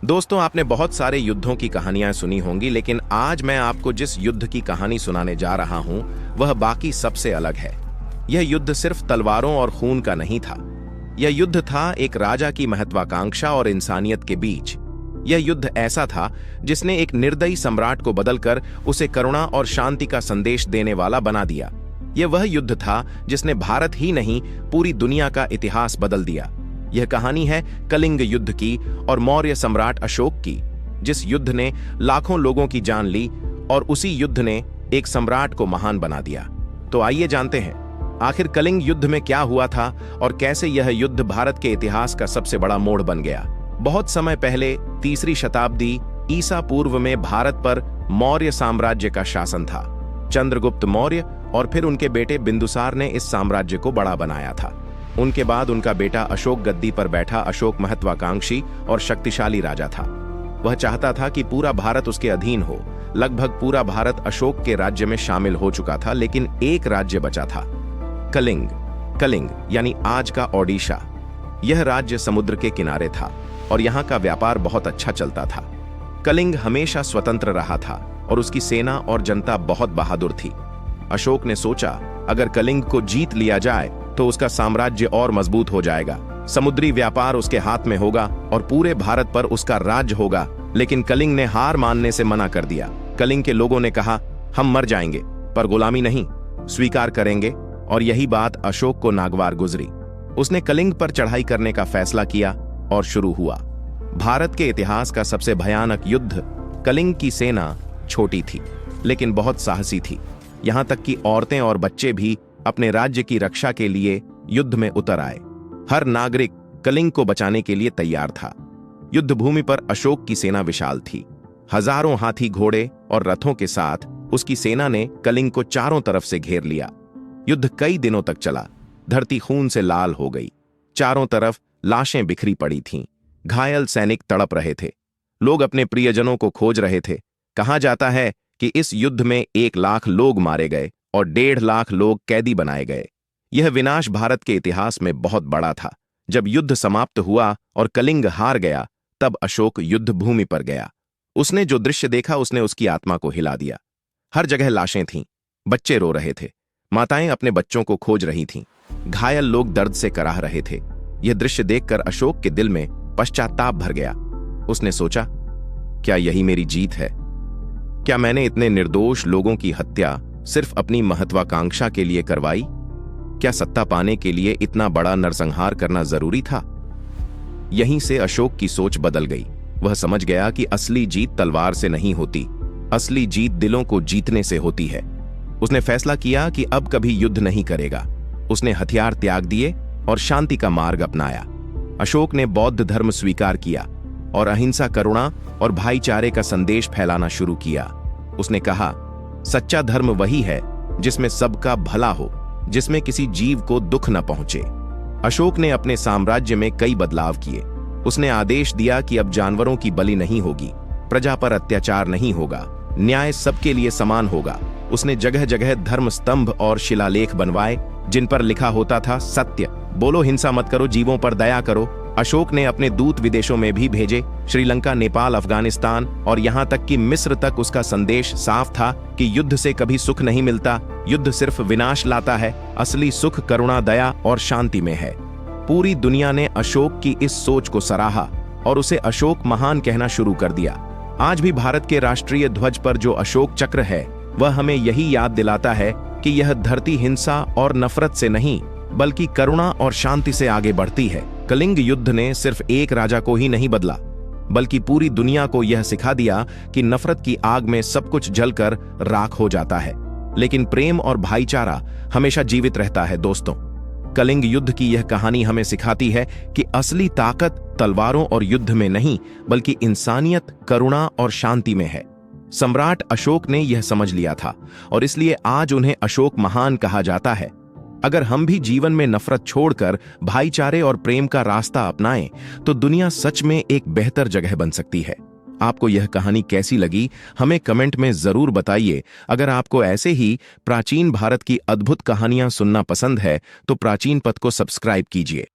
दोस्तों, आपने बहुत सारे युद्धों की कहानियां सुनी होंगी, लेकिन आज मैं आपको जिस युद्ध की कहानी सुनाने जा रहा हूं वह बाकी सबसे अलग है। यह युद्ध सिर्फ तलवारों और खून का नहीं था। यह युद्ध था एक राजा की महत्वाकांक्षा और इंसानियत के बीच। यह युद्ध ऐसा था जिसने एक निर्दयी सम्राट को बदलकर उसे करुणा और शांति का संदेश देने वाला बना दिया। यह वह युद्ध था जिसने भारत ही नहीं पूरी दुनिया का इतिहास बदल दिया। यह कहानी है कलिंग युद्ध की और मौर्य सम्राट अशोक की, जिस युद्ध ने लाखों लोगों की जान ली और उसी युद्ध ने एक सम्राट को महान बना दिया। तो आइए जानते हैं आखिर कलिंग युद्ध में क्या हुआ था और कैसे यह युद्ध भारत के इतिहास का सबसे बड़ा मोड़ बन गया। बहुत समय पहले 3री शताब्दी ईसा पूर्व में भारत पर मौर्य साम्राज्य का शासन था। चंद्रगुप्त मौर्य और फिर उनके बेटे बिंदुसार ने इस साम्राज्य को बड़ा बनाया था। उनके बाद उनका बेटा अशोक गद्दी पर बैठा। अशोक महत्वाकांक्षी और शक्तिशाली राजा था। वह चाहता था कि पूरा भारत उसके अधीन हो। लगभग पूरा भारत अशोक के राज्य में शामिल हो चुका था, लेकिन एक राज्य बचा था, कलिंग। कलिंग यानी आज का ओडिशा। यह राज्य समुद्र के किनारे था और यहाँ का व्यापार बहुत अच्छा चलता था। कलिंग हमेशा स्वतंत्र रहा था और उसकी सेना और जनता बहुत बहादुर थी। अशोक ने सोचा, अगर कलिंग को जीत लिया जाए तो उसका साम्राज्य और मजबूत हो जाएगा। समुद्री व्यापार उसके हाथ में होगा और पूरे भारत पर उसका राज होगा। लेकिन कलिंग ने हार मानने से मना कर दिया। कलिंग के लोगों ने कहा, हम मर जाएंगे पर गुलामी नहीं स्वीकार करेंगे। और यही बात अशोक को नागवार गुजरी। उसने कलिंग पर चढ़ाई करने का फैसला किया और शुरू हुआ भारत के इतिहास का सबसे भयानक युद्ध। कलिंग की सेना छोटी थी लेकिन बहुत साहसी थी। यहां तक कि औरतें और बच्चे भी अपने राज्य की रक्षा के लिए युद्ध में उतर आए। हर नागरिक कलिंग को बचाने के लिए तैयार था। युद्ध भूमि पर अशोक की सेना विशाल थी। हजारों हाथी, घोड़े और रथों के साथ उसकी सेना ने कलिंग को चारों तरफ से घेर लिया। युद्ध कई दिनों तक चला। धरती खून से लाल हो गई। चारों तरफ लाशें बिखरी पड़ी थीं। घायल सैनिक तड़प रहे थे। लोग अपने प्रियजनों को खोज रहे थे। कहा जाता है कि इस युद्ध में 1 लाख लोग मारे गए और 1.5 लाख लोग कैदी बनाए गए। यह विनाश भारत के इतिहास में बहुत बड़ा था। जब युद्ध समाप्त हुआ और कलिंग हार गया, तब अशोक युद्ध भूमि पर गया। उसने जो दृश्य देखा उसने उसकी आत्मा को हिला दिया। हर जगह लाशें थीं। बच्चे रो रहे थे। माताएं अपने बच्चों को खोज रही थीं। घायल लोग दर्द से कराह रहे थे। यह दृश्य देखकर अशोक के दिल में पश्चाताप भर गया। उसने सोचा, क्या यही मेरी जीत है? क्या मैंने इतने निर्दोष लोगों की हत्या सिर्फ अपनी महत्वाकांक्षा के लिए करवाई? क्या सत्ता पाने के लिए इतना बड़ा नरसंहार करना जरूरी था? यहीं से अशोक की सोच बदल गई। वह समझ गया कि असली जीत तलवार से नहीं होती, असली जीत दिलों को जीतने से होती है। उसने फैसला किया कि अब कभी युद्ध नहीं करेगा। उसने हथियार त्याग दिए और शांति का मार्ग अपनाया। अशोक ने बौद्ध धर्म स्वीकार किया और अहिंसा, करुणा और भाईचारे का संदेश फैलाना शुरू किया। उसने कहा, सच्चा धर्म वही है जिसमें सबका भला हो, जिसमें किसी जीव को दुख न पहुंचे। अशोक ने अपने साम्राज्य में कई बदलाव किए। उसने आदेश दिया कि अब जानवरों की बलि नहीं होगी, प्रजा पर अत्याचार नहीं होगा, न्याय सबके लिए समान होगा। उसने जगह जगह धर्म स्तंभ और शिलालेख बनवाए जिन पर लिखा होता था, सत्य बोलो, हिंसा मत करो, जीवों पर दया करो। अशोक ने अपने दूत विदेशों में भी भेजे। श्रीलंका, नेपाल, अफगानिस्तान और यहां तक कि मिस्र तक उसका संदेश साफ था कि युद्ध से कभी सुख नहीं मिलता, युद्ध सिर्फ विनाश लाता है। असली सुख करुणा, दया और शांति में है। पूरी दुनिया ने अशोक की इस सोच को सराहा और उसे अशोक महान कहना शुरू कर दिया। आज भी भारत के राष्ट्रीय ध्वज पर जो अशोक चक्र है, वह हमें यही याद दिलाता है कि यह धरती हिंसा और नफरत से नहीं बल्कि करुणा और शांति से आगे बढ़ती है। कलिंग युद्ध ने सिर्फ एक राजा को ही नहीं बदला, बल्कि पूरी दुनिया को यह सिखा दिया कि नफरत की आग में सब कुछ जलकर राख हो जाता है, लेकिन प्रेम और भाईचारा हमेशा जीवित रहता है। दोस्तों, कलिंग युद्ध की यह कहानी हमें सिखाती है कि असली ताकत तलवारों और युद्ध में नहीं बल्कि इंसानियत, करुणा और शांति में है। सम्राट अशोक ने यह समझ लिया था और इसलिए आज उन्हें अशोक महान कहा जाता है। अगर हम भी जीवन में नफरत छोड़कर भाईचारे और प्रेम का रास्ता अपनाएं तो दुनिया सच में एक बेहतर जगह बन सकती है। आपको यह कहानी कैसी लगी, हमें कमेंट में जरूर बताइए। अगर आपको ऐसे ही प्राचीन भारत की अद्भुत कहानियां सुनना पसंद है तो प्राचीन पथ को सब्सक्राइब कीजिए।